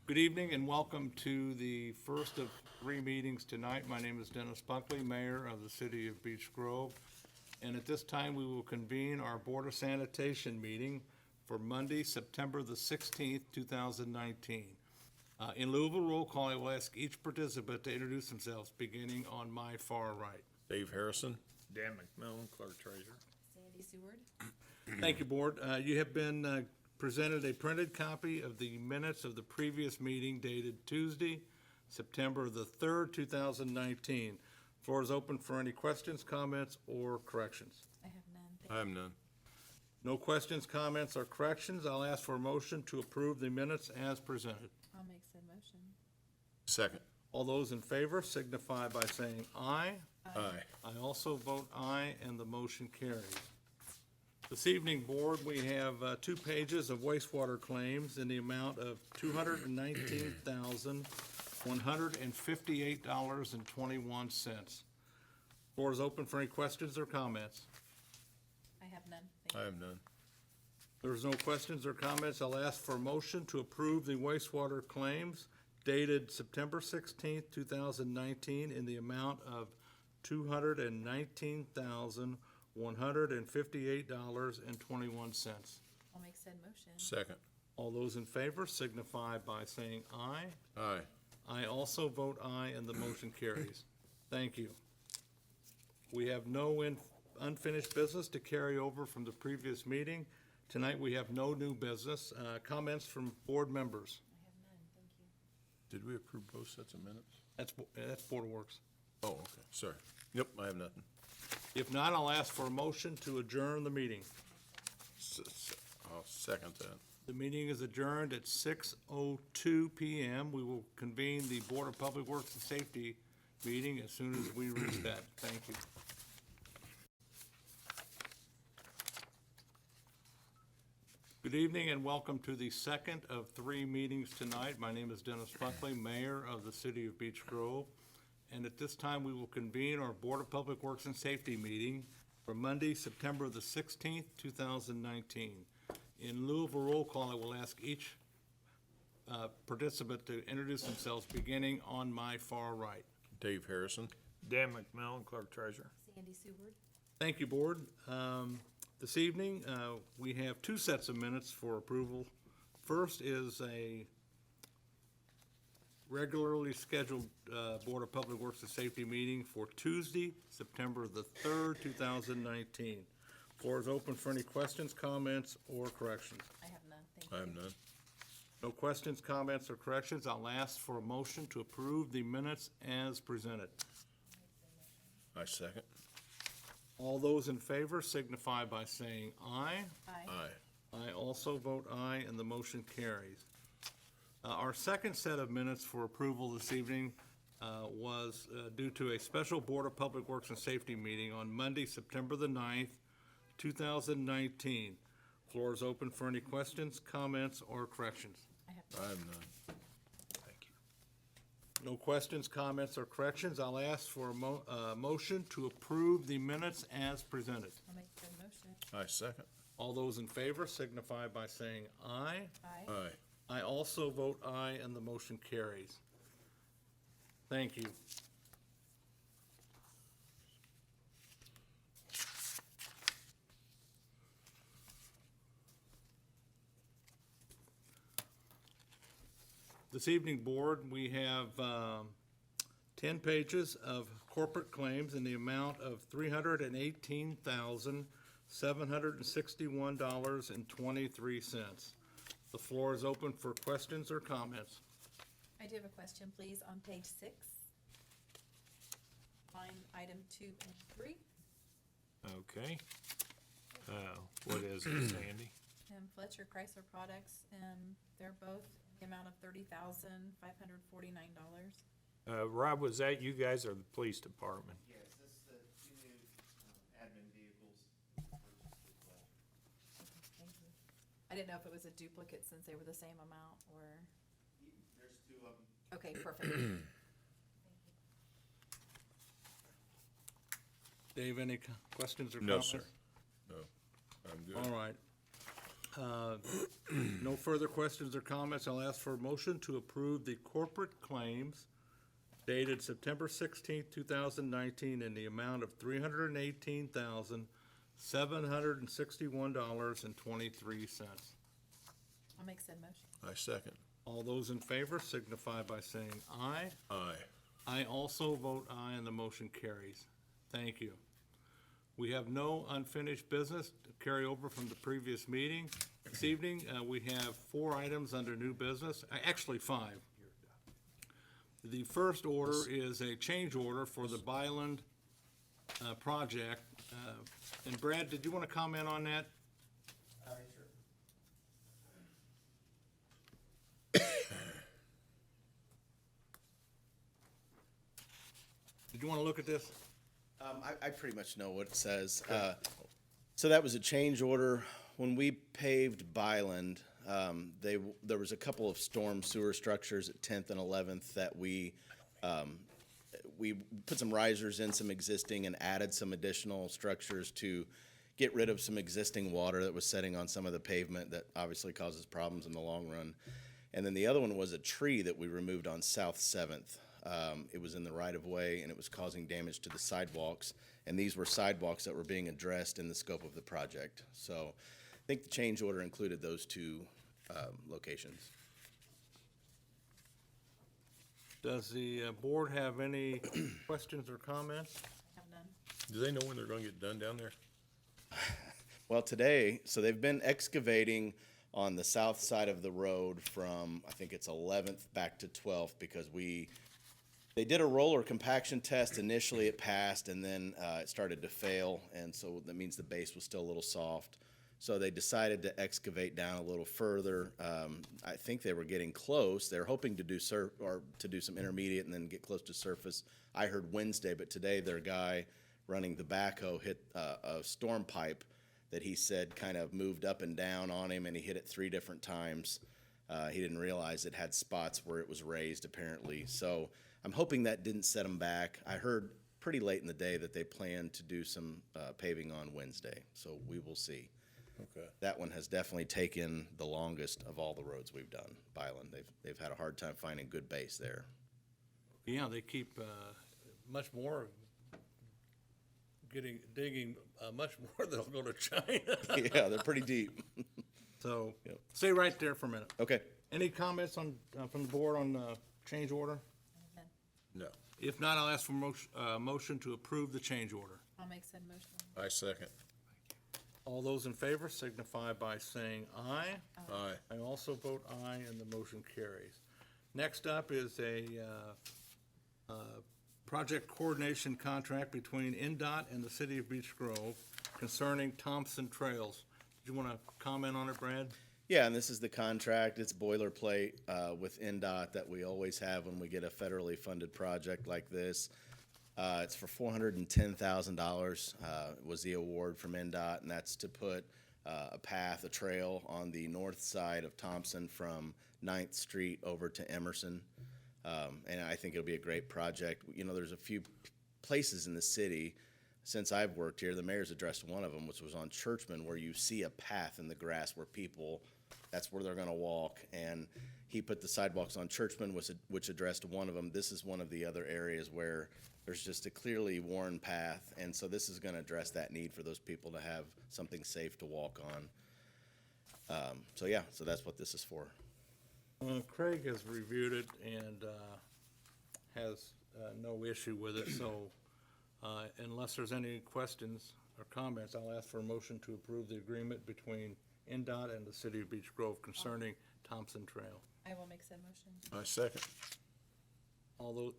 Good evening and welcome to the first of three meetings tonight. My name is Dennis Buckley, Mayor of the City of Beech Grove. And at this time, we will convene our Board of Sanitation meeting for Monday, September the 16th, 2019. In lieu of a roll call, I will ask each participant to introduce themselves, beginning on my far right. Dave Harrison. Dan McMillan, Clerk Treasurer. Sandy Seward. Thank you, Board. You have been presented a printed copy of the minutes of the previous meeting dated Tuesday, September the 3rd, 2019. Floor is open for any questions, comments, or corrections. I have none. I have none. No questions, comments, or corrections. I'll ask for a motion to approve the minutes as presented. I'll make said motion. Second. All those in favor signify by saying aye. Aye. I also vote aye, and the motion carries. This evening, Board, we have 2 pages of wastewater claims in the amount of $219,158.21. Floor is open for any questions or comments. I have none. I have none. There's no questions or comments. I'll ask for a motion to approve the wastewater claims dated September 16th, 2019 in the amount of $219,158.21. I'll make said motion. Second. All those in favor signify by saying aye. Aye. I also vote aye, and the motion carries. Thank you. We have no unfinished business to carry over from the previous meeting. Tonight, we have no new business. Comments from board members? I have none. Thank you. Did we approve both sets of minutes? That's Board of Works. Oh, okay, sorry. Yep, I have nothing. If not, I'll ask for a motion to adjourn the meeting. I'll second that. The meeting is adjourned at 6:02 PM. We will convene the Board of Public Works and Safety meeting as soon as we reach that. Thank you. Good evening and welcome to the second of 3 meetings tonight. My name is Dennis Buckley, Mayor of the City of Beech Grove. And at this time, we will convene our Board of Public Works and Safety meeting for Monday, September the 16th, 2019. In lieu of a roll call, I will ask each participant to introduce themselves, beginning on my far right. Dave Harrison. Dan McMillan, Clerk Treasurer. Sandy Seward. Thank you, Board. This evening, we have 2 sets of minutes for approval. First is a regularly scheduled Board of Public Works and Safety meeting for Tuesday, September the 3rd, 2019. Floor is open for any questions, comments, or corrections. I have none. Thank you. I have none. No questions, comments, or corrections. I'll ask for a motion to approve the minutes as presented. I second. All those in favor signify by saying aye. Aye. Aye. I also vote aye, and the motion carries. Our second set of minutes for approval this evening was due to a special Board of Public Works and Safety meeting on Monday, September the 9th, 2019. Floor is open for any questions, comments, or corrections. I have I have none. Thank you. No questions, comments, or corrections. I'll ask for a motion to approve the minutes as presented. I'll make said motion. I second. All those in favor signify by saying aye. Aye. Aye. I also vote aye, and the motion carries. Thank you. This evening, Board, we have 10 pages of corporate claims in the amount of $318,761.23. The floor is open for questions or comments. I do have a question, please, on page 6. Line item 2 and 3. Okay. What is it, Sandy? And Fletcher Chrysler Products, and they're both the amount of $30,549. Rob, was that you guys or the police department? Yes, this is the 2 new admin vehicles purchased with Fletcher. Thank you. I didn't know if it was a duplicate since they were the same amount, or, There's 2 of them. okay, perfect. Dave, any questions or No, comments? sir. No, I'm good. All right. No further questions or comments, I'll ask for a motion to approve the corporate claims dated September 16th, 2019, in the amount of $318,761.23. I'll make said motion. I second. All those in favor signify by saying aye. Aye. I also vote aye, and the motion carries. Thank you. We have no unfinished business to carry over from the previous meeting. This evening, we have 4 items under new business, actually 5. The first order is a change order for the Byland project. And Brad, did you want to comment on that? Did you want to look at this? I pretty much know what it says. So that was a change order. When we paved Byland, there was a couple of storm sewer structures at 10th and 11th that we put some risers in some existing and added some additional structures to get rid of some existing water that was setting on some of the pavement that obviously causes problems in the long run. And then the other one was a tree that we removed on South 7th. It was in the right-of-way, and it was causing damage to the sidewalks, and these were sidewalks that were being addressed in the scope of the project. So I think the change order included those 2 locations. Does the board have any questions or comments? Have none. Do they know when they're gonna get done down there? Well, today, so they've been excavating on the south side of the road from, I think it's 11th back to 12th, because they did a roller compaction test. Initially, it passed, and then it started to fail, and so that means the base was still a little soft. So they decided to excavate down a little further. I think they were getting close. They're hoping to do some intermediate and then get close to surface. I heard Wednesday, but today their guy running the backhoe hit a storm pipe that he said kind of moved up and down on him, and he hit it 3 different times. He didn't realize it had spots where it was raised, apparently. So I'm hoping that didn't set them back. I heard pretty late in the day that they plan to do some paving on Wednesday, so we will see. Okay. That one has definitely taken the longest of all the roads we've done, Byland. They've had a hard time finding good base there. Yeah, they keep much more digging much more that'll go to China. Yeah, they're pretty deep. So Yep. stay right there for a minute. Okay. Any comments on from the board on change order? None. No. If not, I'll ask for motion to approve the change order. I'll make said motion. I second. All those in favor signify by saying aye. Aye. I also vote aye, and the motion carries. Next up is a project coordination contract between NDOT and the City of Beech Grove concerning Thompson Trails. Did you want to comment on it, Brad? Yeah, and this is the contract. It's boilerplate with NDOT that we always have when we get a federally funded project like this. It's for $410,000 was the award from NDOT, and that's to put a trail on the north side of Thompson from 9th Street over to Emerson. And I think it'll be a great project. You know, there's a few places in the city, since I've worked here, the mayor's addressed one of them, which was on Churchman, where you see a path in the grass where that's where they're gonna walk. And he put the sidewalks on Churchman, which addressed one of them. This is one of the other areas where there's just a clearly worn path, and so this is gonna address that need for those people to have something safe to walk on. So that's what this is for. Craig has reviewed it and has no issue with it, so unless there's any questions or comments, I'll ask for a motion to approve the agreement between NDOT and the City of Beech Grove concerning Thompson Trail. I will make said motion. I second. All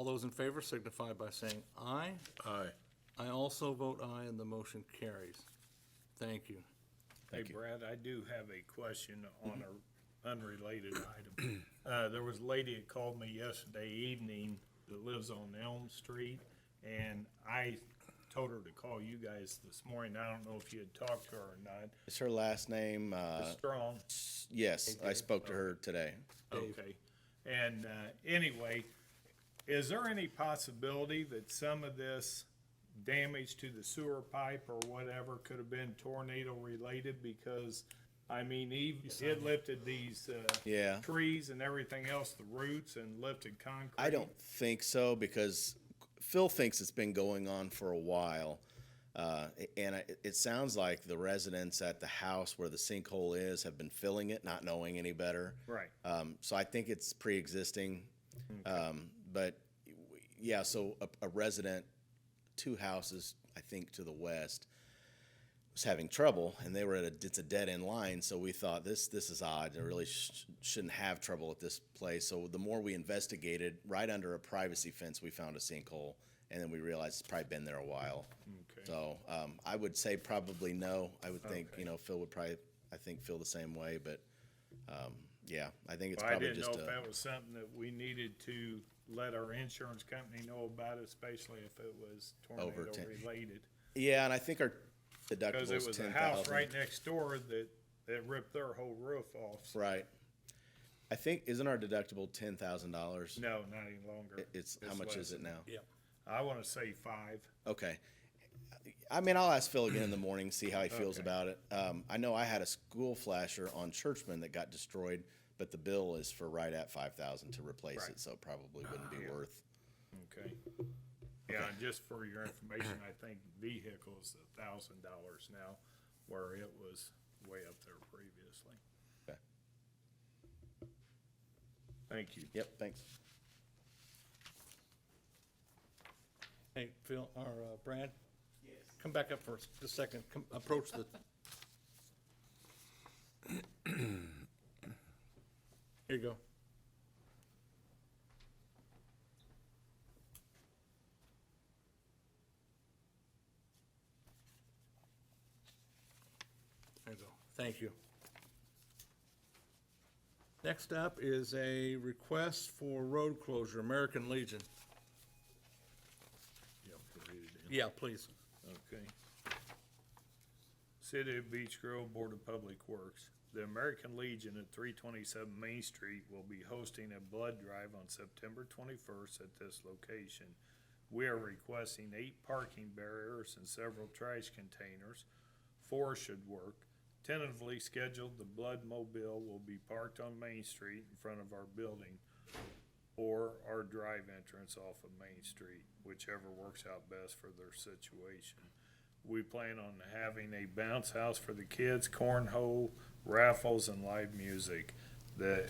those in favor signify by saying aye. Aye. I also vote aye, and the motion carries. Thank you. Hey, Brad, I do have a question on a unrelated item. There was a lady that called me yesterday evening that lives on Elm Street, and I told her to call you guys this morning. I don't know if you had talked to her or not. Is her last name? Strong. Yes, I spoke to her today. Okay. And anyway, is there any possibility that some of this damage to the sewer pipe or whatever could have been tornado related? Because I mean, it lifted these, Yeah. trees and everything else, the roots, and lifted concrete. I don't think so, because Phil thinks it's been going on for a while. It sounds like the residents at the house where the sinkhole is have been filling it, not knowing any better. Right. So I think it's pre-existing. But yeah, so a resident, 2 houses, I think, to the west, was having trouble, and they were it's a dead end line. So we thought this is odd. They really shouldn't have trouble at this place. So the more we investigated, right under a privacy fence, we found a sinkhole, and then we realized it's probably been there a while. Okay. So I would say probably no. I would think Okay. Phil would probably feel the same way, but yeah, I think it's Well, I probably didn't just know if that was something that we needed to let our insurance company know about, especially if it was Over tornado 10. related. yeah, and I think our deductible Because is it was a 10,000. house right next door that ripped their whole roof off. So- Right. I think isn't our deductible $10,000? No, not any longer. It's how much less is it than- now? Yeah. I wanna say 5. Okay. I mean, I'll ask Phil again in the morning, see how he feels Okay. about it. I know I had a school flasher on Churchman that got destroyed, but the bill is for right at 5,000 to replace Right. it, so it probably wouldn't be worth. Okay. Yeah, and just for your information, I think vehicle's $1,000 now, where it was way up there previously. Okay. Thank you. Yep, thanks. Hey, Phil, or Brad? Yes. Come back up for a second. Come, approach the. Here you go. There you go. Thank you. Next up is a request for road closure, American Legion. You want me to read it in? Yeah, please. Okay. City of Beech Grove Board of Public Works. The American Legion at 327 Main Street will be hosting a blood drive on September 21st at this location. We are requesting 8 parking barriers and several trash containers. 4 should work. Tentatively scheduled, the blood mobile will be parked on Main Street in front of our building or our drive entrance off of Main Street, whichever works out best for their situation. We plan on having a bounce house for the kids, cornhole, raffles, and live music. The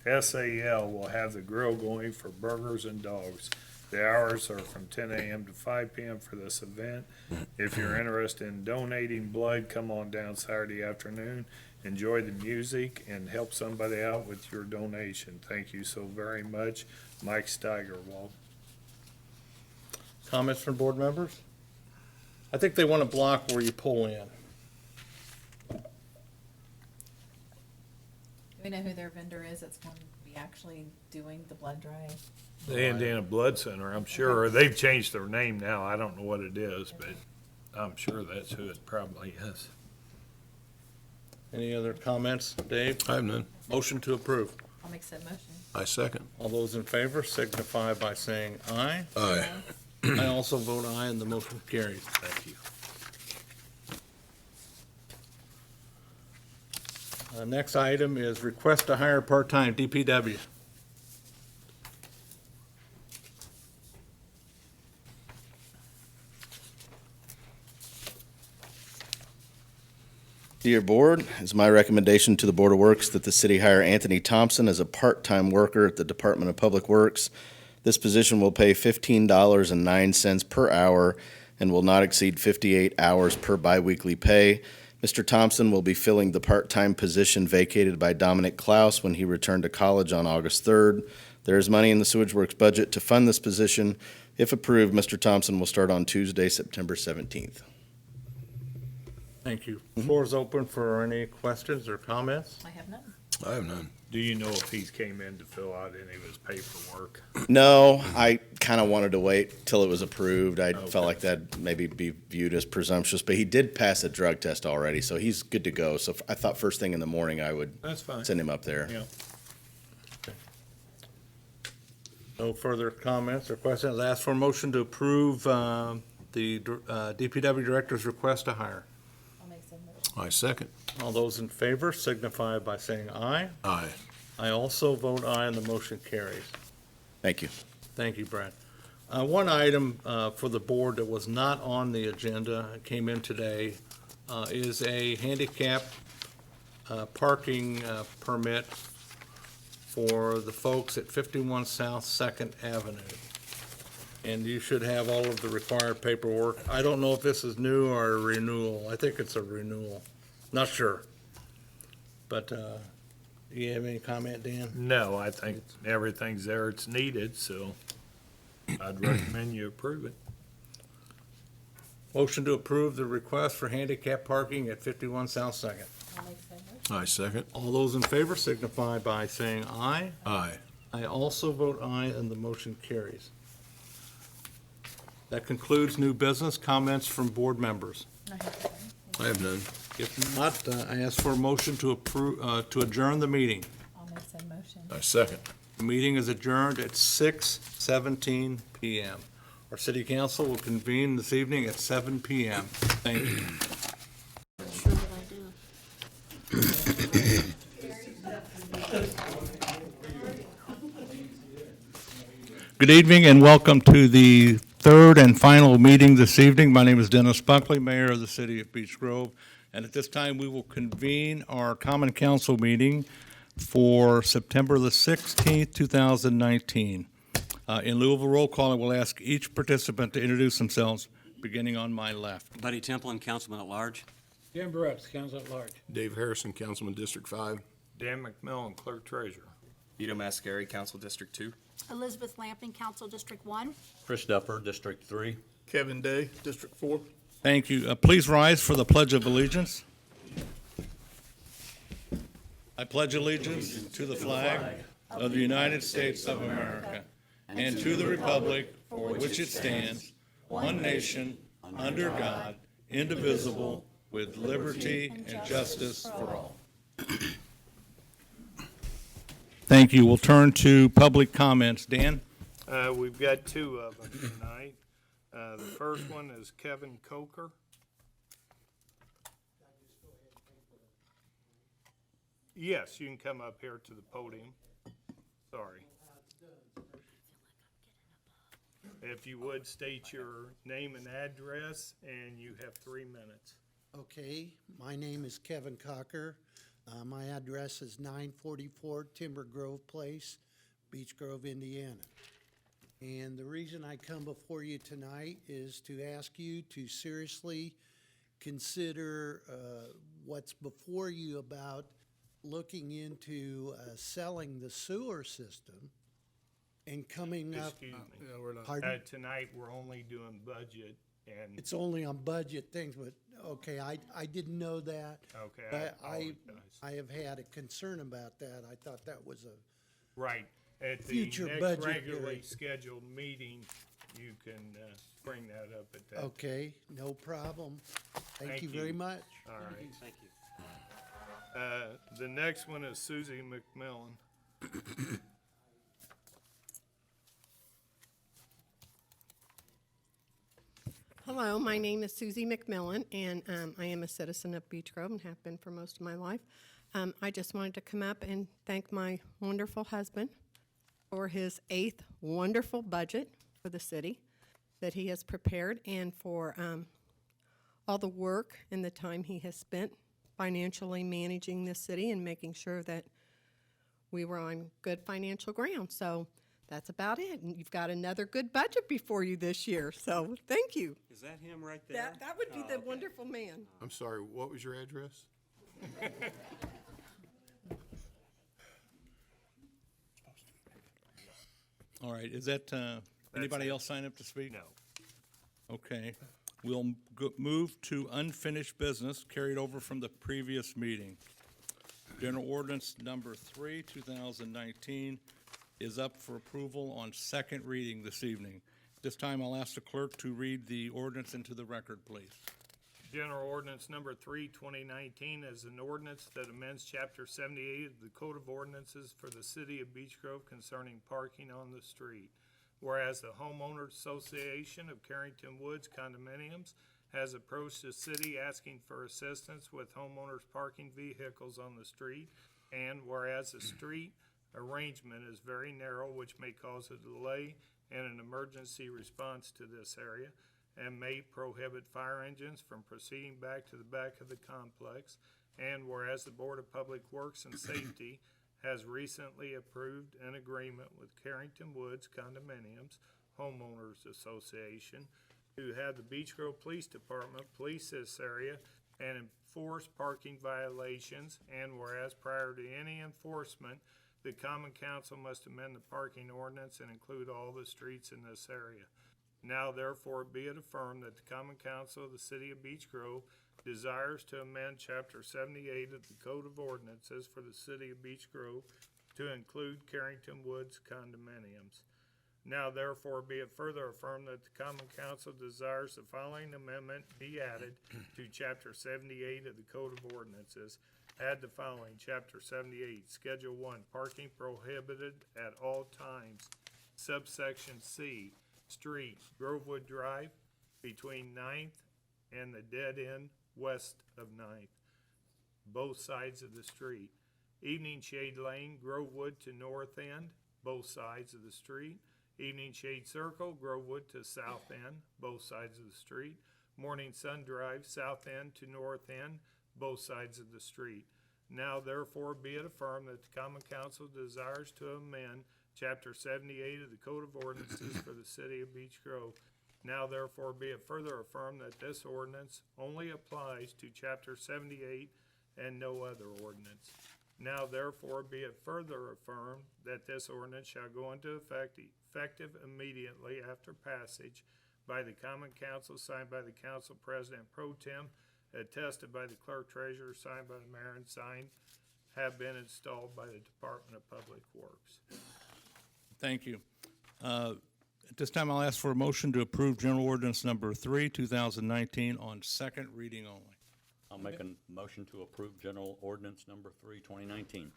SAL will have the grill going for burgers and dogs. The hours are from 10 a.m. to 5 p.m. for this event. If you're interested in donating blood, come on down Saturday afternoon. Enjoy the music and help somebody out with your donation. Thank you so very much. Mike Steigerwald. Comments from board members? I think they want to block where you pull in. Do we know who their vendor is that's going to be actually doing the blood drive? The Indiana Blood Center, I'm sure. They've changed their name now. I don't know what it is, but I'm sure that's who it probably is. Any other comments, Dave? I have none. Motion to approve. I'll make said motion. I second. All those in favor signify by saying aye. Aye. I also vote aye, and the motion carries. Thank you. Next item is request to hire part-time DPW. Dear Board, it's my recommendation to the Board of Works that the city hire Anthony Thompson as a part-time worker at the Department of Public Works. This position will pay $15.09 per hour and will not exceed 58 hours per biweekly pay. Mr. Thompson will be filling the part-time position vacated by Dominic Klaus when he returned to college on August 3rd. There is money in the Sewage Works budget to fund this position. If approved, Mr. Thompson will start on Tuesday, September 17th. Thank you. Floor is open for any questions or comments. I have none. I have none. Do you know if he's came in to fill out any of his paperwork? No, I kind of wanted to wait till it was approved. I Okay. felt like that'd maybe be viewed as presumptuous, but he did pass a drug test already, so he's good to go. So I thought first thing in the morning I would That's fine. send him up there. Yeah. No further comments or questions. Ask for a motion to approve the DPW director's request to hire. I'll make said motion. I second. All those in favor signify by saying aye. Aye. I also vote aye, and the motion carries. Thank you. Thank you, Brad. One item for the board that was not on the agenda, came in today, is a handicap parking permit for the folks at 51 South Second Avenue. And you should have all of the required paperwork. I don't know if this is new or a renewal. I think it's a renewal. Not sure. But, you have any comment, Dan? No, I think everything's there it's needed, so I'd recommend you approve it. Motion to approve the request for handicap parking at 51 South Second. I'll make that motion. I second. All those in favor signify by saying aye. Aye. I also vote aye, and the motion carries. That concludes new business. Comments from board members. I have that. I have none. If not, I ask for a motion to approve, to adjourn the meeting. I'll make said motion. I second. The meeting is adjourned at 6:17 PM. Our city council will convene this evening at 7 PM. Thank you. Good evening and welcome to the third and final meeting this evening. My name is Dennis Buckley, Mayor of the City of Beech Grove. And at this time, we will convene our Common Council meeting for September the 16th, 2019. In lieu of a roll call, I will ask each participant to introduce themselves, beginning on my left. Buddy Templin, Councilman at Large. Jim Brooks, Council at Large. Dave Harrison, Councilman District 5. Dan McMillan, Clerk Treasurer. Vito Mascari, Council District 2. Elizabeth Lamping, Council District 1. Chris Dupper, District 3. Kevin Day, District 4. Thank you. Please rise for the Pledge of Allegiance. I pledge allegiance to the flag of the United States of America and to the republic for which it stands, one nation, under God, indivisible, with liberty and justice for all. Thank you. We'll turn to public comments. Dan? We've got two of them tonight. The first one is Kevin Coker. Yes, you can come up here to the podium. Sorry. If you would, state your name and address, and you have 3 minutes. Okay, my name is Kevin Cocker. My address is 944 Timber Grove Place, Beech Grove, Indiana. And the reason I come before you tonight is to ask you to seriously consider what's before you about looking into selling the sewer system and coming up. Excuse me. Pardon? Tonight, we're only doing budget, and, It's only on budget things, but, okay, I didn't know that. okay, I But apologize. I have had a concern about that. I thought that was a, Right, at the Future next budget regularly hearing. scheduled meeting, you can bring that up at that. okay, no problem. Thank Thank you very you. much. All right. Thank you. The next one is Susie McMillan. Hello, my name is Susie McMillan, and I am a citizen of Beech Grove and have been for most of my life. I just wanted to come up and thank my wonderful husband for his 8th wonderful budget for the city that he has prepared, and for all the work and the time he has spent financially managing this city and making sure that we were on good financial ground. So that's about it. And you've got another good budget before you this year. So thank you. Is that him right there? That would be the wonderful man. I'm sorry, what was your address? All right, is that, anybody else sign up to speak? No. Okay. We'll move to unfinished business carried over from the previous meeting. General Ordinance Number 3, 2019 is up for approval on second reading this evening. This time, I'll ask the clerk to read the ordinance into the record, please. General Ordinance Number 3, 2019 is an ordinance that amends Chapter 78 of the Code of Ordinances for the City of Beech Grove concerning parking on the street. Whereas the Homeowners Association of Carrington Woods Condominiums has approached the city asking for assistance with homeowners parking vehicles on the street, and whereas the street arrangement is very narrow, which may cause a delay and an emergency response to this area, and may prohibit fire engines from proceeding back to the back of the complex, and whereas the Board of Public Works and Safety has recently approved an agreement with Carrington Woods Condominiums Homeowners Association to have the Beech Grove Police Department police this area and enforce parking violations, and whereas prior to any enforcement, the Common Council must amend the parking ordinance and include all the streets in this area. Now therefore be it affirmed that the Common Council of the City of Beech Grove desires to amend Chapter 78 of the Code of Ordinances for the City of Beech Grove to include Carrington Woods condominiums. Now therefore be it further affirmed that the Common Council desires the following amendment be added to Chapter 78 of the Code of Ordinances. Add the following, Chapter 78, Schedule 1, parking prohibited at all times. Subsection C, street, Grovewood Drive, between 9th and the dead end west of 9th, both sides of the street. Evening Shade Lane, Grovewood to north end, both sides of the street. Evening Shade Circle, Grovewood to south end, both sides of the street. Morning Sun Drive, south end to north end, both sides of the street. Now therefore be it affirmed that the Common Council desires to amend Chapter 78 of the Code of Ordinances for the City of Beech Grove. Now therefore be it further affirmed that this ordinance only applies to Chapter 78 and no other ordinance. Now therefore be it further affirmed that this ordinance shall go into effective immediately after passage by the Common Council, signed by the Council President Pro Tem, attested by the Clerk Treasurer, signed by the Mayor, and signed, have been installed by the Department of Public Works. Thank you. At this time, I'll ask for a motion to approve General Ordinance Number 3, 2019 on second reading only. I'll make a motion to approve General Ordinance Number 3, 2019.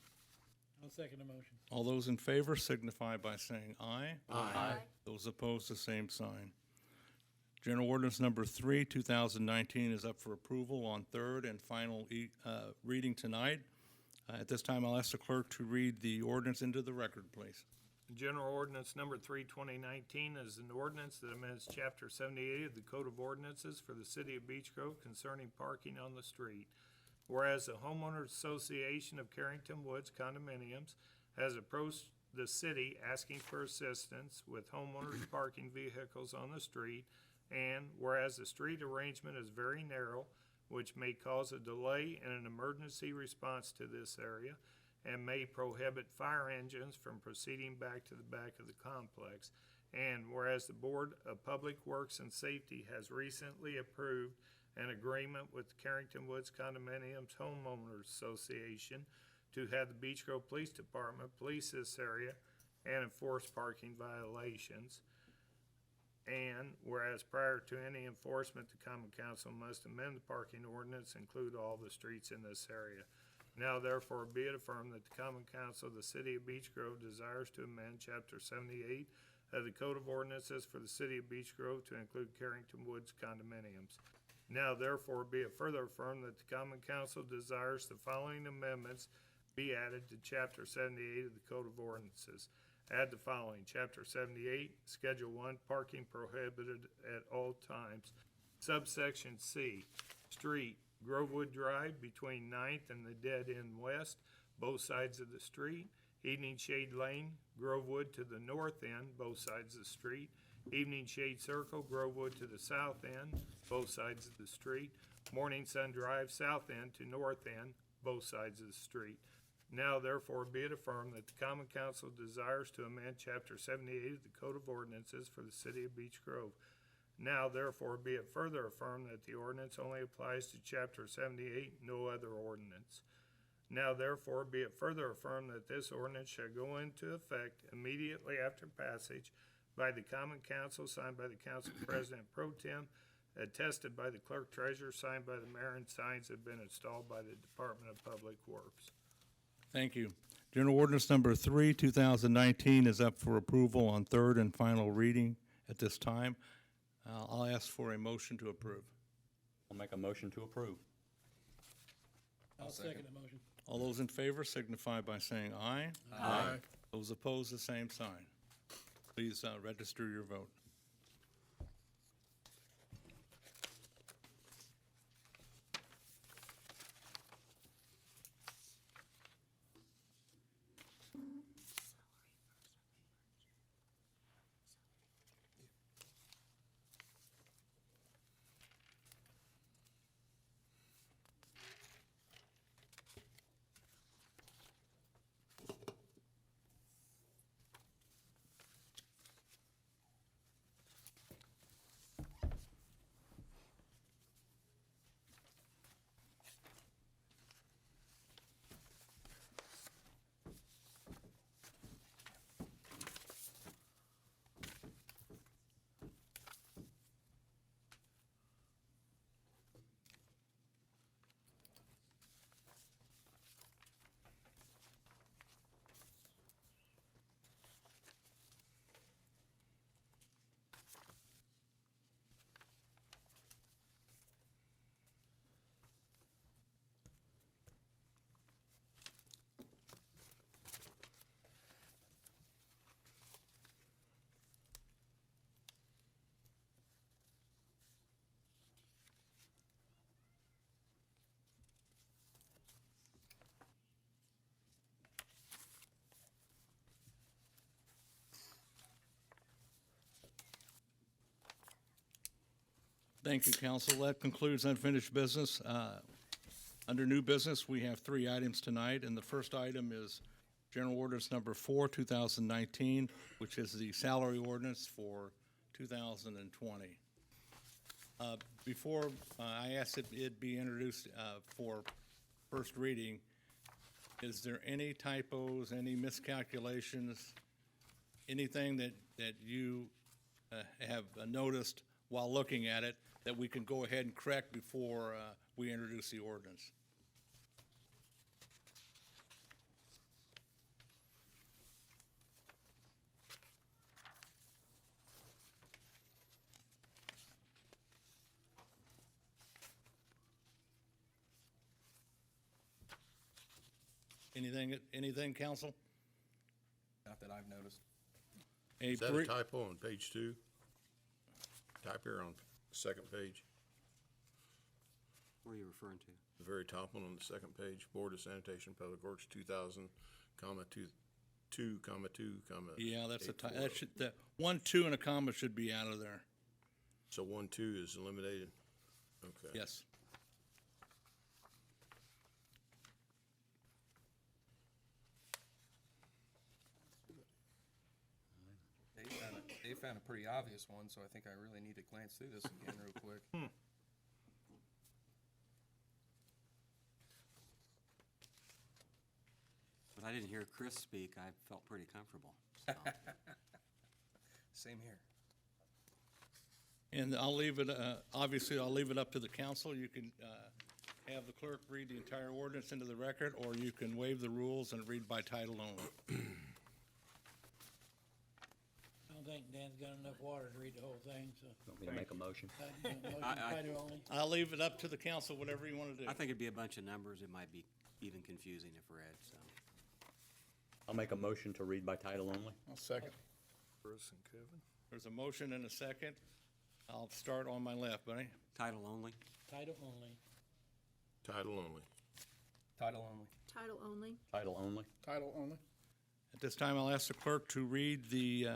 I'll second the motion. All those in favor signify by saying aye. Aye. Those opposed, the same sign. General Ordinance Number 3, 2019 is up for approval on third and final reading tonight. At this time, I'll ask the clerk to read the ordinance into the record, please. General Ordinance Number 3, 2019 is an ordinance that amends Chapter 78 of the Code of Ordinances for the City of Beech Grove concerning parking on the street. Whereas the Homeowners Association of Carrington Woods Condominiums has approached the city asking for assistance with homeowners parking vehicles on the street, and whereas the street arrangement is very narrow, which may cause a delay and an emergency response to this area, and may prohibit fire engines from proceeding back to the back of the complex. And whereas the Board of Public Works and Safety has recently approved an agreement with the Carrington Woods Condominiums Homeowners Association to have the Beech Grove Police Department police this area and enforce parking violations. And whereas prior to any enforcement, the Common Council must amend the parking ordinance, include all the streets in this area. Now therefore be it affirmed that the Common Council of the City of Beech Grove desires to amend Chapter 78 of the Code of Ordinances for the City of Beech Grove to include Carrington Woods condominiums. Now therefore be it further affirmed that the Common Council desires the following amendments be added to Chapter 78 of the Code of Ordinances. Add the following, Chapter 78, Schedule 1, parking prohibited at all times. Subsection C, street, Grovewood Drive between 9th and the dead end west, both sides of the street. Evening Shade Lane, Grovewood to the north end, both sides of the street. Evening Shade Circle, Grovewood to the south end, both sides of the street. Morning Sun Drive, south end to north end, both sides of the street. Now therefore be it affirmed that the Common Council desires to amend Chapter 78 of the Code of Ordinances for the City of Beech Grove. Now therefore be it further affirmed that the ordinance only applies to Chapter 78, no other ordinance. Now therefore be it further affirmed that this ordinance shall go into effect immediately after passage by the Common Council, signed by the Council President Pro Tem, attested by the Clerk Treasurer, signed by the Mayor, and signs have been installed by the Department of Public Works. Thank you. General Ordinance Number 3, 2019 is up for approval on third and final reading at this time. I'll ask for a motion to approve. I'll make a motion to approve. I'll second the motion. All those in favor signify by saying aye. Aye. Those opposed, the same sign. Please register your vote. Thank you, council. That concludes unfinished business. Under new business, we have 3 items tonight, and the first item is General Ordinance Number 4, 2019, which is the salary ordinance for 2020. Before I ask it be introduced for first reading, is there any typos, any miscalculations, anything that you have noticed while looking at it that we can go ahead and correct before we introduce the ordinance? Anything, council? Not that I've noticed. Is that a typo on page 2? Type here on the second page, What are you referring to? the very top one on the second page, Board of Sanitation Public Works 2000, comma, 2, comma, 2, comma. Yeah, that's a, 840. that should, that 1, 2, and a comma should be out of there. So 1, 2 is eliminated? Okay. Yes. They found a pretty obvious one, so I think I really need to glance through this again real quick. But I didn't hear Chris speak. I felt pretty comfortable. So. Same here. And I'll leave it, obviously, I'll leave it up to the council. You can have the clerk read the entire ordinance into the record, or you can waive the rules and read by title only. I don't think Dan's got enough water to read the whole thing, so. Want me to make a motion? Motion title only. I'll leave it up to the council, whatever you want to do. I think it'd be a bunch of numbers. It might be even confusing if read, so. I'll make a motion to read by title only. I'll second. Bruce and Kevin? There's a motion and a second. I'll start on my left, buddy. Title only? Title only. Title only. Title only. Title only. Title only. Title only. At this time, I'll ask the clerk to read the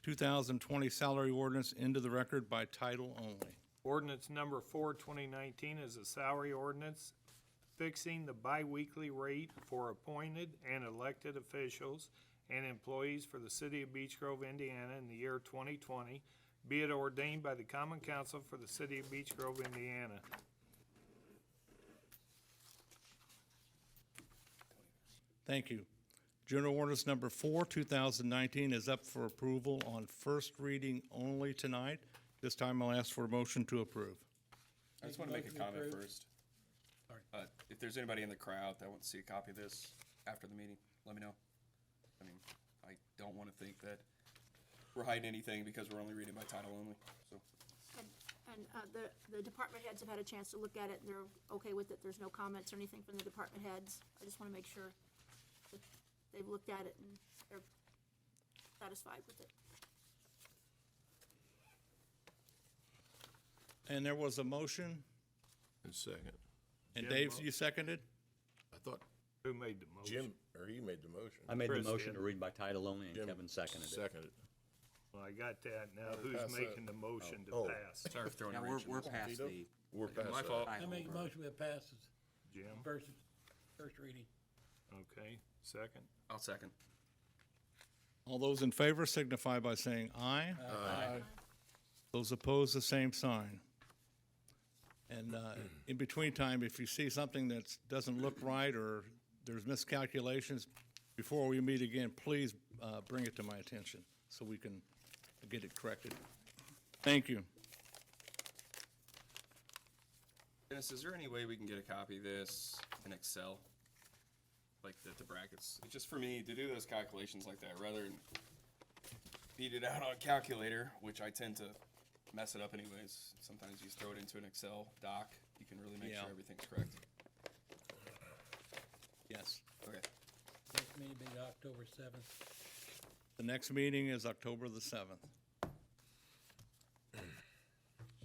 2020 salary ordinance into the record by title only. Ordinance number 4, 2019 is a salary ordinance fixing the biweekly rate for appointed and elected officials and employees for the city of Beech Grove, Indiana in the year 2020, be it ordained by the Common Council for the city of Beech Grove, Indiana. Thank you. General Ordinance Number 4, 2019 is up for approval on first reading only tonight. This time I'll ask for a motion to approve. I just want to make a Motion comment approved. first. If there's anybody in the crowd that wants to see a copy of this after the meeting, let me know. I mean, I don't want to think that we're hiding anything because we're only reading by title only, so. And the department heads have had a chance to look at it, and they're okay with it, there's no comments or anything from the department heads. I just want to make sure that they've looked at it and they're satisfied with it. And there was a motion, And second. and Jim Dave, mo- you seconded? I thought Who made the motion? Jim, or he made the motion. I made the Chris motion did. to read by title only, and Jim Kevin seconded it. Seconded. Well, I got that. Now, pass who's that. making the motion to Oh. pass? Sorry for throwing Now, a wrench in we're this. past Vito? the We're past My that. fault. I title. make a motion that passes Jim, first reading. okay, second. I'll second. All those in favor signify by saying aye. Aye. Those opposed, the same sign. And in between time, if you see something that doesn't look right or there's miscalculations, before we meet again, please bring it to my attention so we can get it corrected. Thank you. Dennis, is there any way we can get a copy of this in Excel? Like the brackets? It's just for me to do those calculations like that, rather than beat it out on a calculator, which I tend to mess it up anyways. Sometimes you just throw it into an Excel doc, you can really make Yeah. sure everything's correct. Yes. Okay. Next meeting will be October 7th. The next meeting is October the 7th.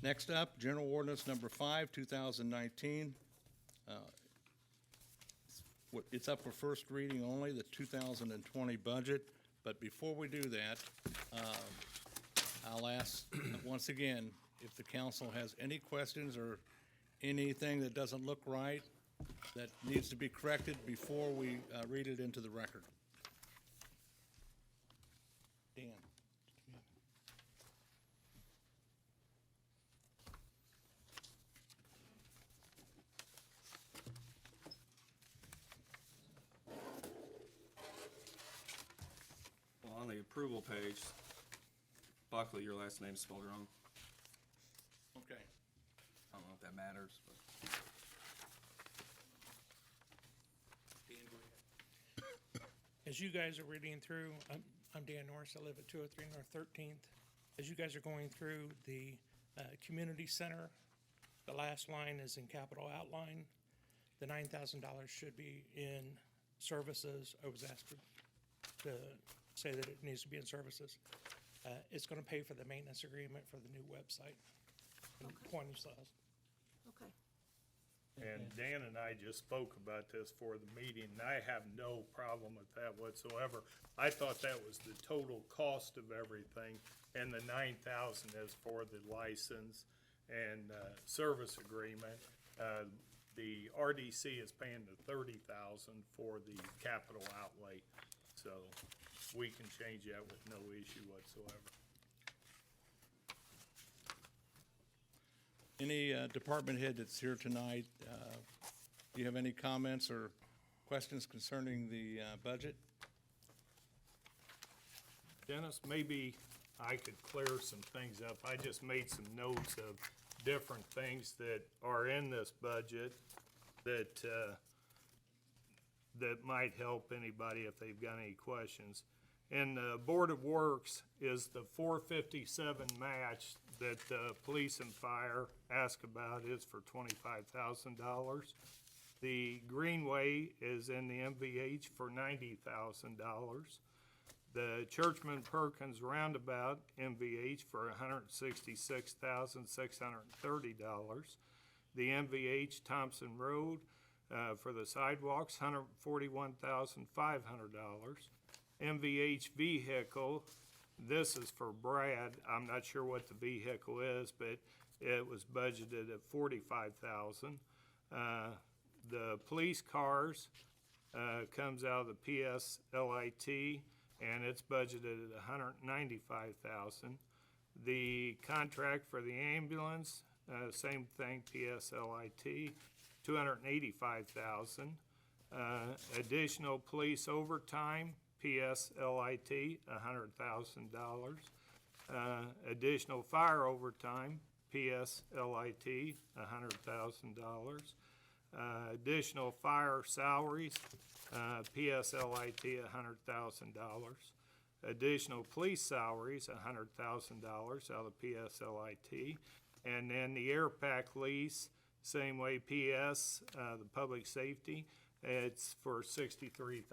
Next up, General Ordinance Number 5, 2019. It's up for first reading only, the 2020 budget. But before we do that, I'll ask, once again, if the council has any questions or anything that doesn't look right, that needs to be corrected before we read it into the record. Dan? Well, on the approval page, Buckley, your last name's spelled wrong. Okay. I don't know if that matters, but. As you guys are reading through, I'm Dan Norris, I live at 203 North 13th. As you guys are going through the community center, the last line is in capital outline. The $9,000 should be in services. I was asked to say that it needs to be in services. It's going to pay for the maintenance agreement for the new website. And Okay. point yourselves. Okay. And Dan and I just spoke about this for the meeting, and I have no problem with that whatsoever. I thought that was the total cost of everything, and the 9,000 is for the license and service agreement. The RDC is paying the 30,000 for the capital outlay, so we can change that with no issue whatsoever. Any department head that's here tonight, do you have any comments or questions concerning the budget? Dennis, maybe I could clear some things up. I just made some notes of different things that are in this budget that, that might help anybody if they've got any questions. And the Board of Works is the 457 match that police and fire ask about is for $25,000. The Greenway is in the MVH for $90,000. The Churchman Perkins Roundabout MVH for $166,630. The MVH Thompson Road for the sidewalks, $141,500. MVH vehicle, this is for Brad. I'm not sure what the vehicle is, but it was budgeted at $45,000. The police cars comes out of the PSLIT, and it's budgeted at $195,000. The contract for the ambulance, same thing, PSLIT, $285,000. Additional police overtime, PSLIT, $100,000. Additional fire overtime, PSLIT, $100,000. Additional fire salaries, PSLIT, $100,000. Additional police salaries, $100,000 out of PSLIT. And then the air pack lease, same way, PS, the public safety, it's for $63,000.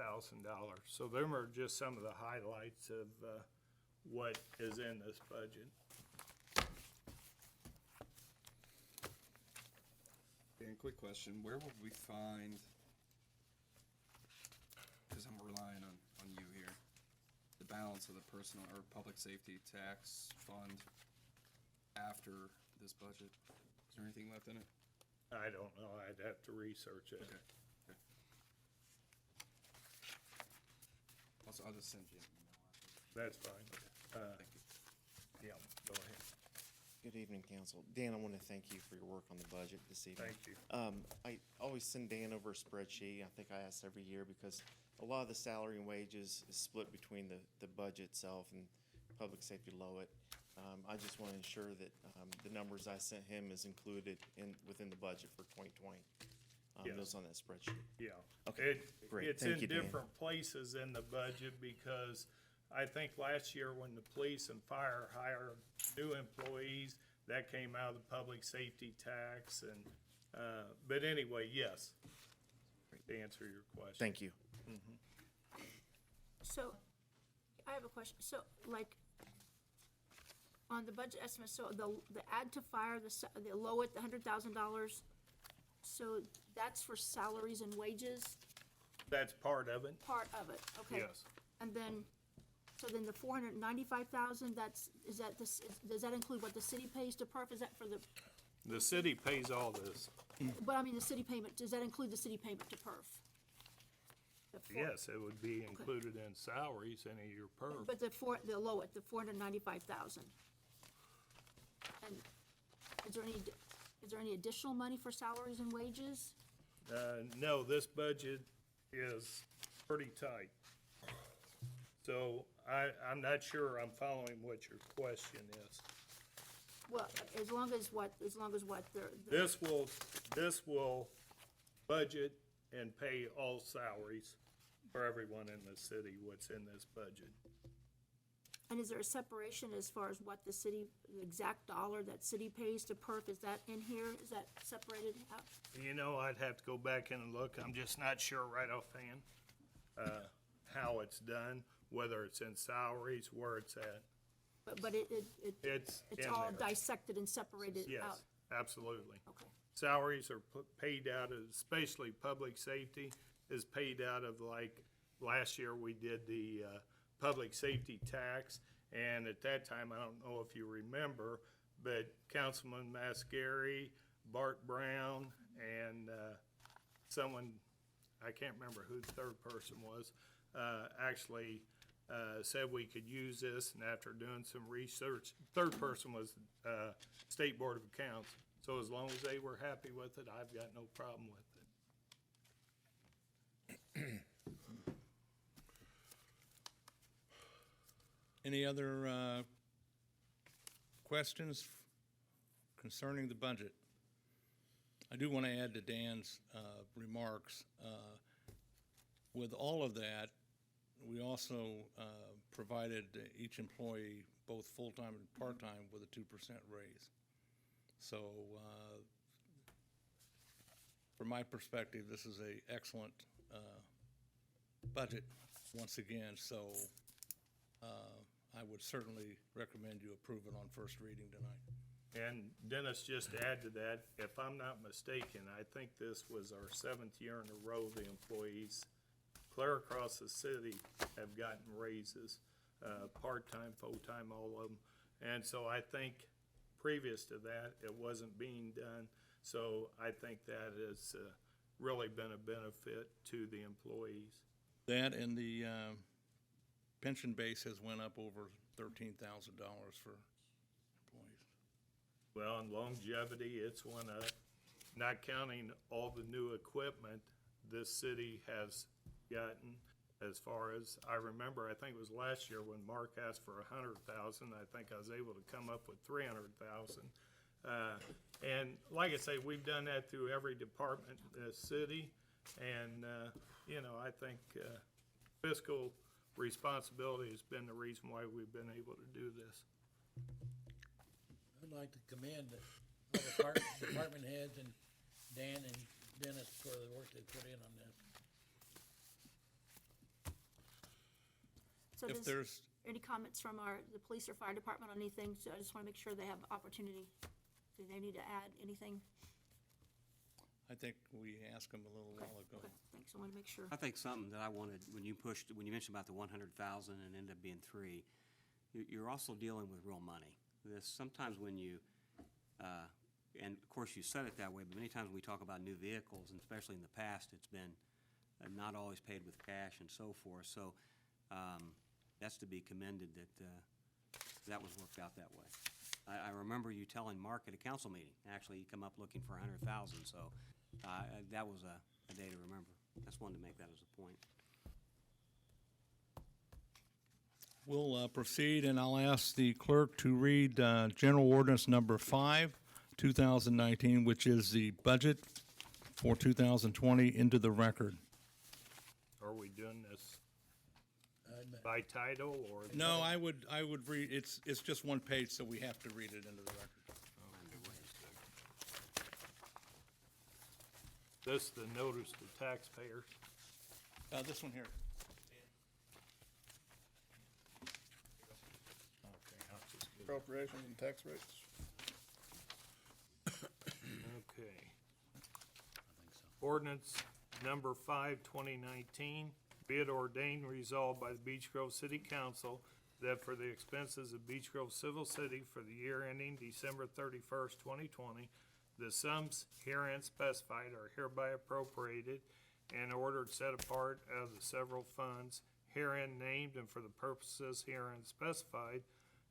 So them are just some of the highlights of, what is in this budget. Dan, quick question, where will we find, because I'm relying on you here, the balance of the personal or public safety tax fund after this budget? Is there anything left in it? I don't know, I'd have to research it. Okay. Also, I'll just send you an email after. That's fine. Thank you. Yeah, go ahead. Good evening, council. Dan, I want to thank you for your work on the budget this evening. Thank you. I always send Dan over a spreadsheet. I think I ask every year because a lot of the salary and wages is split between the budget itself and public safety Lowit. I just want to ensure that the numbers I sent him is included within the budget for 2020. Yes. Those on that spreadsheet. Yeah. Okay, great. It's Thank in you, Dan. different places in the budget because I think last year when the police and fire hired new employees, that came out of the public safety tax and, but anyway, yes. To answer your question. Thank you. So, I have a question. So, like, on the budget estimate, so the add to fire, the Lowit, the $100,000, so that's for salaries and wages, That's part of it? part of it, okay? Yes. And then, so then the 495,000, does that include what the city pays to PERF? Is that for the, The city pays all this. but I mean, the city payment, does that include the city payment to PERF? Yes, it would be included in salaries, any of your perf. But the Lowit, the 495,000. And is there any additional money for salaries and wages? No, this budget is pretty tight. So I'm not sure I'm following what your question is. Well, as long as what This will budget and pay all salaries for everyone in the city, what's in this budget. and is there a separation as far as what the city, the exact dollar that city pays to PERF, is that in here? Is that separated out? You know, I'd have to go back in and look, I'm just not sure right offhand, how it's done, whether it's in salaries, where it's at. But It's it's in all there. dissected and separated out? Yes, absolutely. Okay. Salaries are paid out of, especially public safety is paid out of, like, last year we did the, public safety tax. And at that time, I don't know if you remember, but Councilman Mascari, Bart Brown, and, someone, I can't remember who the third person was, actually, said we could use this, and after doing some research, third person was, State Board of Accounts. So as long as they were happy with it, I've got no problem with it. Any other questions concerning the budget? I do want to add to Dan's remarks. With all of that, we also provided each employee, both full-time and part-time, with a 2% raise. So from my perspective, this is an excellent budget once again. So I would certainly recommend you approve it on first reading tonight. And Dennis, just to add to that, if I'm not mistaken, I think this was our 7th year in a row the employees clear across the city have gotten raises, part-time, full-time, all of them. And so I think previous to that, it wasn't being done. So I think that has really been a benefit to the employees. That and the pension base has went up over $13,000 for employees. Well, in longevity, it's went up, not counting all the new equipment this city has gotten. As far as, I remember, I think it was last year when Mark asked for 100,000, I think I was able to come up with 300,000. And like I say, we've done that through every department in the city. And, you know, I think fiscal responsibility has been the reason why we've been able to do this. I'd like to commend department heads and Dan and Dennis for the work they put in on this. So If does, there's, any comments from the police or fire department on anything? So I just wanna make sure they have opportunity. Do they need to add anything? I think we asked them a little while ago. Okay, thanks, I wanna make sure. I think something that I wanted, when you mentioned about the 100,000 and ended up being 3, you're also dealing with real money. Sometimes when you, and of course you said it that way, but many times when we talk about new vehicles, and especially in the past, it's been not always paid with cash and so forth. So that's to be commended that was worked out that way. I remember you telling Mark at a council meeting, actually, you come up looking for 100,000, so that was a day to remember. Just wanted to make that as a point. We'll proceed, and I'll ask the clerk to read General Ordinance Number 5, 2019, which is the budget for 2020, into the record. Are we doing this by title or? No, I would read, it's just one page, so we have to read it into the record. This the notice to taxpayers. This one here. Okay, I'll just give it. Appropriations and tax rates. Okay. Ordinance number 5, 2019, be it ordained and resolved by the Beech Grove City Council that for the expenses of Beech Grove Civil City for the year ending December 31st, 2020, the sums herein specified are hereby appropriated and ordered set apart out of the several funds herein named and for the purposes herein specified,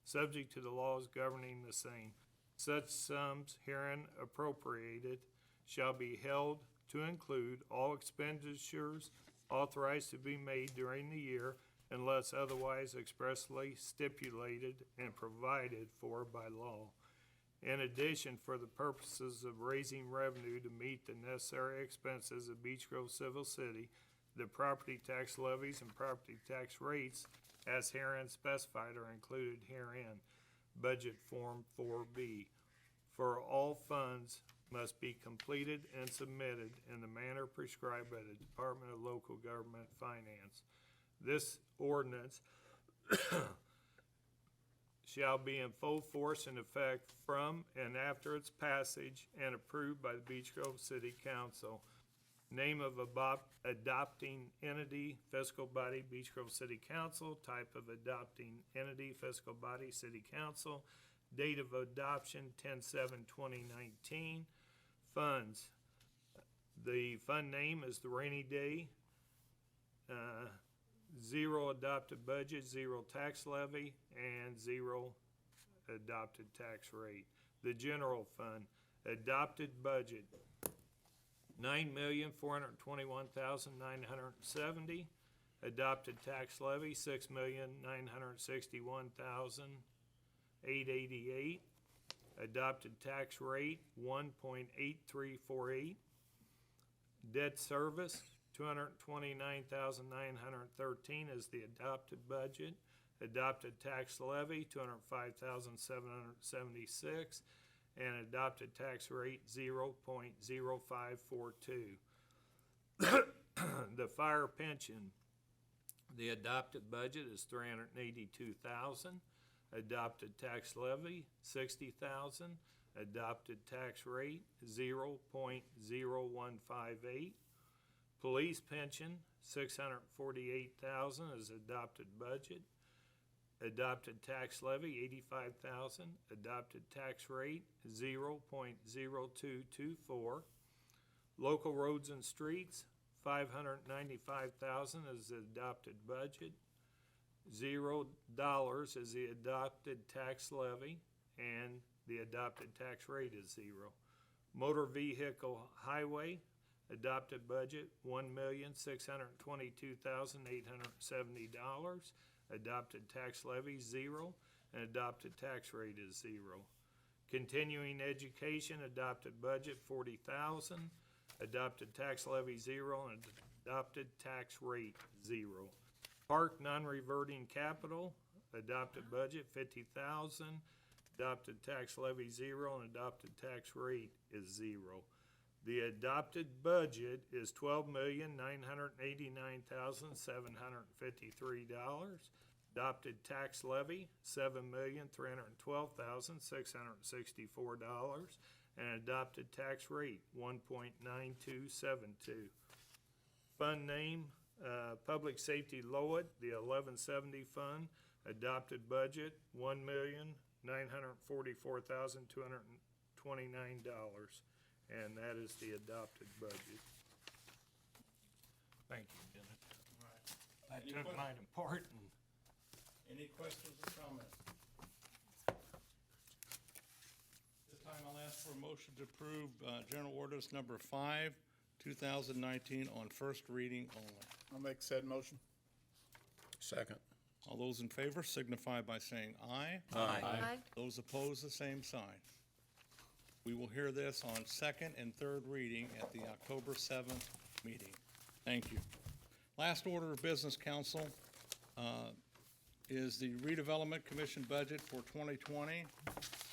subject to the laws governing the same. Such sums herein appropriated shall be held to include all expenditures authorized to be made during the year unless otherwise expressly stipulated and provided for by law. In addition, for the purposes of raising revenue to meet the necessary expenses of Beech Grove Civil City, the property tax levies and property tax rates as herein specified are included herein. Budget Form 4B. For all funds must be completed and submitted in the manner prescribed by the Department of Local Government Finance. This ordinance shall be in full force and effect from and after its passage and approved by the Beech Grove City Council. Name of adopting entity, fiscal body, Beech Grove City Council. Type of adopting entity, fiscal body, City Council. Date of adoption, 10/7/2019. Funds. The fund name is the Rainy Day. 0 adopted budget, 0 tax levy, and 0 adopted tax rate. The general fund, adopted budget, $9,421,970. Adopted tax levy, $6,961,888. Adopted tax rate, 1.8348. Debt service, $229,913 is the adopted budget. Adopted tax levy, $205,776, and adopted tax rate, 0.0542. The fire pension, the adopted budget is $382,000. Adopted tax levy, $60,000. Adopted tax rate, 0.0158. Police pension, $648,000 is adopted budget. Adopted tax levy, $85,000. Adopted tax rate, 0.0224. Local roads and streets, $595,000 is the adopted budget. $0 is the adopted tax levy, and the adopted tax rate is 0. Motor vehicle highway, adopted budget, $1,622,870. Adopted tax levy, 0, and adopted tax rate is 0. Continuing education, adopted budget, $40,000. Adopted tax levy, 0, and adopted tax rate, 0. Park non-reverting capital, adopted budget, $50,000. adopted tax levy 0, and adopted tax rate is 0. The adopted budget is $12,989,753. Adopted tax levy, $7,312,664. And adopted tax rate, 1.9272. Fund name, Public Safety Lowit, the 1170 fund. Adopted budget, $1,944,229. And that is the adopted budget. Thank you, Dennis. I Any took que- mine apart and Any questions or comments? This time I'll ask for a motion to approve General Ordinance Number 5, 2019 on first reading only. I'll make said motion. Second. All those in favor signify by saying aye. Aye. Those opposed, the same sign. We will hear this on second and third reading at the October 7th meeting. Thank you. Last order of business, council, is the redevelopment commission budget for 2020.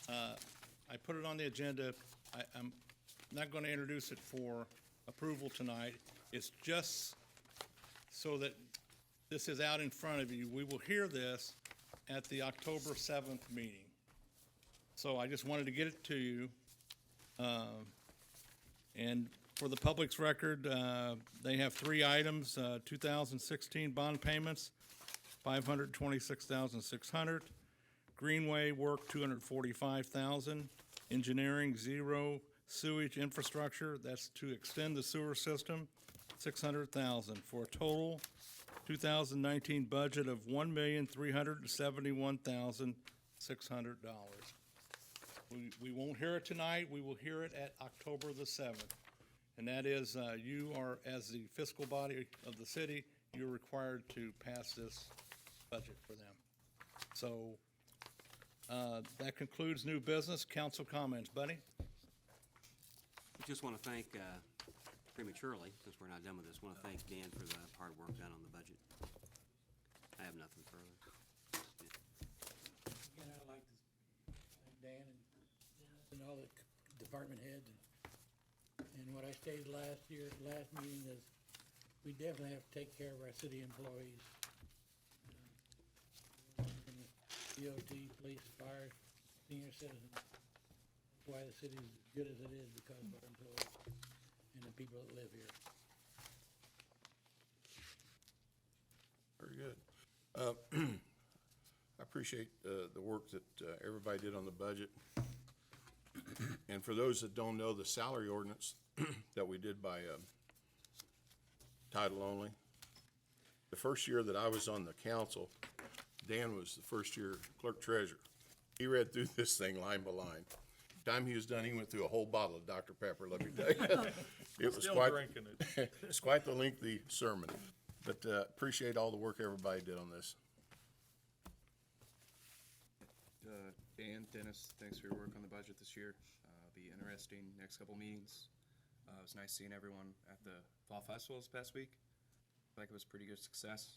I put it on the agenda. I'm not going to introduce it for approval tonight. It's just so that this is out in front of you. We will hear this at the October 7th meeting. So I just wanted to get it to you. And for the public's record, they have three items, 2016 bond payments, $526,600. Greenway work, $245,000. Engineering, 0. Sewage infrastructure, that's to extend the sewer system, $600,000, for a total 2019 budget of $1,371,600. We won't hear it tonight, we will hear it at October the 7th. And that is, you are, as the fiscal body of the city, you're required to pass this budget for them. So, that concludes new business. Council comments. Buddy? I just want to thank, prematurely, since we're not done with this, want to thank Dan for the hard work done on the budget. I have nothing further. Again, I'd like to thank Dan and all the department heads. And what I stated last meeting is, we definitely have to take care of our city employees. DOT, police, fire, senior citizens. That's why the city's as good as it is, because of our employees and the people that live here. Very good. I appreciate the work that everybody did on the budget. And for those that don't know, the salary ordinance that we did by title only, the first year that I was on the council, Dan was the first year clerk treasurer. He read through this thing line by line. Time he was done, he went through a whole bottle of Dr. Pepper, let me tell you. It was Still quite, drinking it. it's quite the lengthy sermon. But appreciate all the work everybody did on this. Dan, Dennis, thanks for your work on the budget this year. Be interesting next couple meetings. It was nice seeing everyone at the Fall Festival this past week. I feel like it was a pretty good success.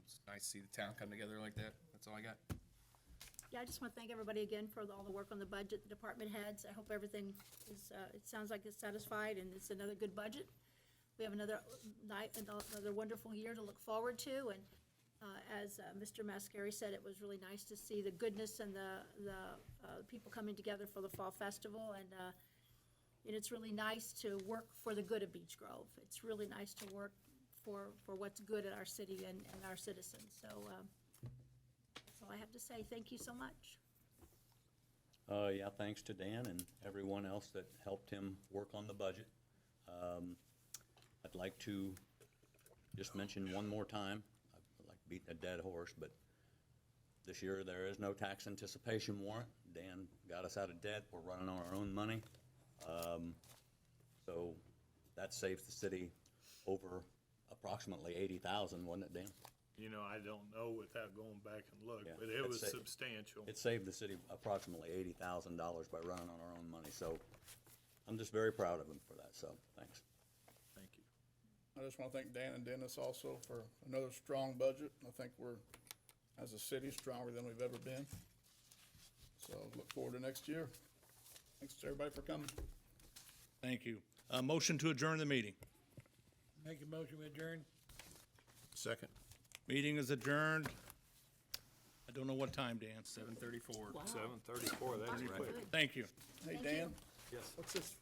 It's nice to see the town come together like that. That's all I got. Yeah, I just want to thank everybody again for all the work on the budget, the department heads. I hope everything is, it sounds like it's satisfied and it's another good budget. We have another night, another wonderful year to look forward to, and as Mr. Mascari said, it was really nice to see the goodness and the people coming together for the Fall Festival, and it's really nice to work for the good of Beech Grove. It's really nice to work for what's good at our city and our citizens. So that's all I have to say. Thank you so much. Yeah, thanks to Dan and everyone else that helped him work on the budget. I'd like to just mention one more time, I like beating a dead horse, but this year there is no tax anticipation warrant. Dan got us out of debt. We're running on our own money. So that saves the city over approximately $80,000, wasn't it, Dan? You know, I don't know without going back and look, Yeah, but it was that's it. substantial. It saved the city approximately $80,000 by running on our own money. So I'm just very proud of him for that. So thanks. Thank you. I just want to thank Dan and Dennis also for another strong budget. I think we're, as a city, stronger than we've ever been. So look forward to next year. Thanks to everybody for coming. Thank you. Motion to adjourn the meeting. Make a motion with adjourn. Second. Meeting is adjourned. I don't know what time, Dan. 7:34. 7:34, that's right. Thank you. Hey, Dan? Yes. What's this